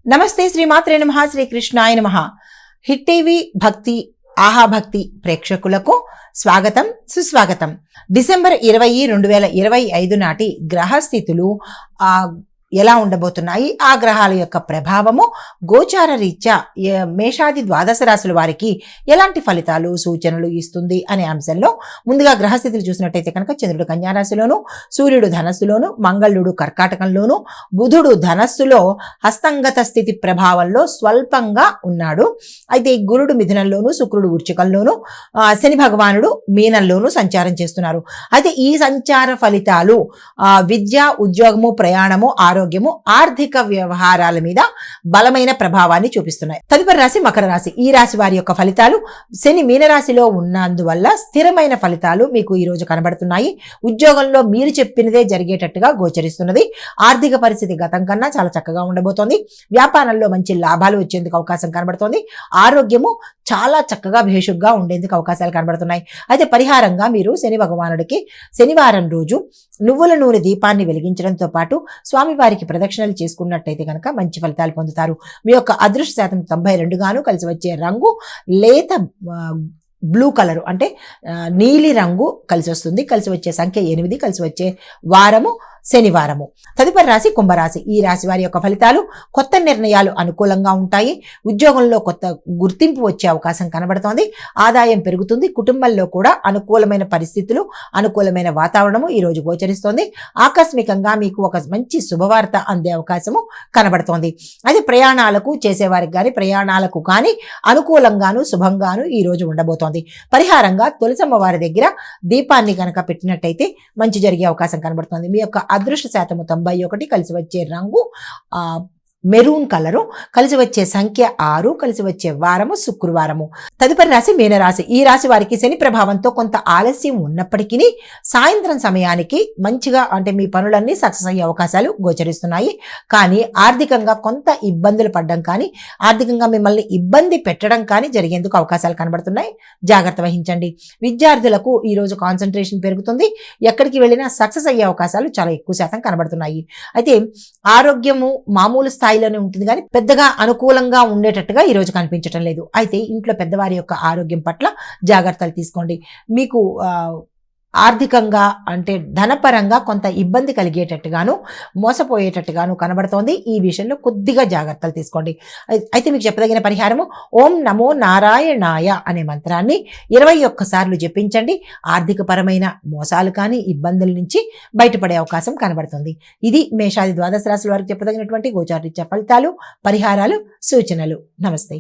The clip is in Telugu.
నమస్తే శ్రీమాత్రే నమః శ్రీకృష్ణాయ నమః. హిట్ టీవీ భక్తి ఆహా భక్తి ప్రేక్షకులకు స్వాగతం సుస్వాగతం. డిసెంబర్ 20, 2025 నాటి గ్రహస్థితులు ఎలా ఉండబోతున్నాయి, ఆ గ్రహాల యొక్క ప్రభావము గోచార రీత్యా మేషాది ద్వాదశ రాశుల వారికి ఎలాంటి ఫలితాలు సూచనలు ఇస్తుంది అనే అంశంలో ముందుగా గ్రహస్థితులు చూసినట్టయితే కనుక చంద్రుడు కన్యారాశిలోను, సూర్యుడు ధనస్సులోను, మంగళుడు కర్కాటకంలోను, బుధుడు ధనస్సులో హస్తంగత స్థితి ప్రభావంలో స్వల్పంగా ఉన్నాడు. అయితే గురుడు మిథునంలోను, శుక్రుడు వృశ్చికంలోను, శని భగవానుడు మీనంలోను సంచారం చేస్తున్నారు. అయితే ఈ సంచార ఫలితాలు విద్య, ఉద్యోగము, ప్రయాణము, ఆరోగ్యము, ఆర్థిక వ్యవహారాల మీద బలమైన ప్రభావాన్ని చూపిస్తున్నాయి. తదుపరి రాశి మకర రాశి. ఈ రాశి వారి యొక్క ఫలితాలు శని మీనరాశిలో ఉన్నందువల్ల స్థిరమైన ఫలితాలు మీకు ఈ రోజు కనబడుతున్నాయి. ఉద్యోగంలో మీరు చెప్పినదే జరిగేటట్టుగా గోచరిస్తున్నది. ఆర్థిక పరిస్థితి గతం కన్నా చాలా చక్కగా ఉండబోతోంది. వ్యాపారంలో మంచి లాభాలు వచ్చేందుకు అవకాశం కనబడుతోంది. ఆరోగ్యము చాలా చక్కగా భేషుగ్గా ఉండేందుకు అవకాశాలు కనబడుతున్నాయి. అయితే పరిహారంగా మీరు శని భగవానుడికి శనివారం రోజు నువ్వుల నూనె దీపాన్ని వెలిగించడంతో పాటు స్వామివారికి ప్రదక్షిణలు చేసుకున్నట్టయితే కనుక మంచి ఫలితాలు పొందుతారు. మీ యొక్క అదృష్ట శాతం 92 గాను. కలిసి వచ్చే రంగు లేత బ్లూ కలరు అంటే నీలి రంగు కలిసి వస్తుంది. కలిసి వచ్చే సంఖ్య 8. కలిసి వచ్చే వారము శనివారము. తదుపరి రాశి కుంభరాశి. ఈ రాశి వారి యొక్క ఫలితాలు కొత్త నిర్ణయాలు అనుకూలంగా ఉంటాయి. ఉద్యోగంలో కొత్త గుర్తింపు వచ్చే అవకాశం కనబడుతోంది. ఆదాయం పెరుగుతుంది. కుటుంబంలో కూడా అనుకూలమైన పరిస్థితులు, అనుకూలమైన వాతావరణము ఈరోజు గోచరిస్తోంది. ఆకస్మికంగా మీకు ఒక మంచి శుభవార్త అందే అవకాశము కనబడుతోంది. అది ప్రయాణాలకు చేసేవారికి కానీ ప్రయాణాలకు కానీ అనుకూలంగాను శుభంగాను ఈరోజు ఉండబోతోంది. పరిహారంగా తులసమ్మ వారి దగ్గర దీపాన్ని కనుక పెట్టినట్టయితే మంచి జరిగే అవకాశం కనబడుతోంది. మీ యొక్క అదృష్ట శాతము 91. కలిసి వచ్చే రంగు మెరూన్ కలరు. కలిసి వచ్చే సంఖ్య 6. కలిసి వచ్చే వారము శుక్రవారము. తదుపరి రాశి మీనరాశి. ఈ రాశి వారికి శని ప్రభావంతో కొంత ఆలస్యం ఉన్నప్పటికీ సాయంత్రం సమయానికి మంచిగా అంటే మీ పనులన్నీ సక్సెస్ అయ్యే అవకాశాలు గోచరిస్తున్నాయి. కానీ ఆర్థికంగా కొంత ఇబ్బందులు పడడం కానీ ఆర్థికంగా మిమ్మల్ని ఇబ్బంది పెట్టడం కానీ జరిగేందుకు అవకాశాలు కనబడుతున్నాయి. జాగ్రత్త వహించండి. విద్యార్థులకు ఈరోజు కాన్సన్ట్రేషన్ పెరుగుతుంది. ఎక్కడికి వెళ్ళినా సక్సెస్ అయ్యే అవకాశాలు చాలా ఎక్కువ శాతం కనబడుతున్నాయి. అయితే ఆరోగ్యము మామూలు స్థాయిలోనే ఉంటుంది కానీ పెద్దగా అనుకూలంగా ఉండేటట్టుగా ఈరోజు కనిపించడం లేదు. అయితే ఇంట్లో పెద్దవారి యొక్క ఆరోగ్యం పట్ల జాగ్రత్తలు తీసుకోండి. మీకు ఆర్థికంగా అంటే ధనపరంగా కొంత ఇబ్బంది కలిగేటట్టుగాను మోసపోయేటట్టుగాను కనబడుతోంది. ఈ విషయంలో కొద్దిగా జాగ్రత్తలు తీసుకోండి. అయితే మీకు చెప్పదగిన పరిహారము ఓం నమో నారాయణాయ అనే మంత్రాన్ని 21 సార్లు జపించండి. ఆర్థికపరమైన మోసాలు కానీ ఇబ్బందుల నుంచి బయటపడే అవకాశం కనబడుతుంది. ఇది మేషాది ద్వాదశ రాశుల వారికి చెప్పదగినటువంటి గోచారరీత్యా ఫలితాలు, పరిహారాలు, సూచనలు. నమస్తే.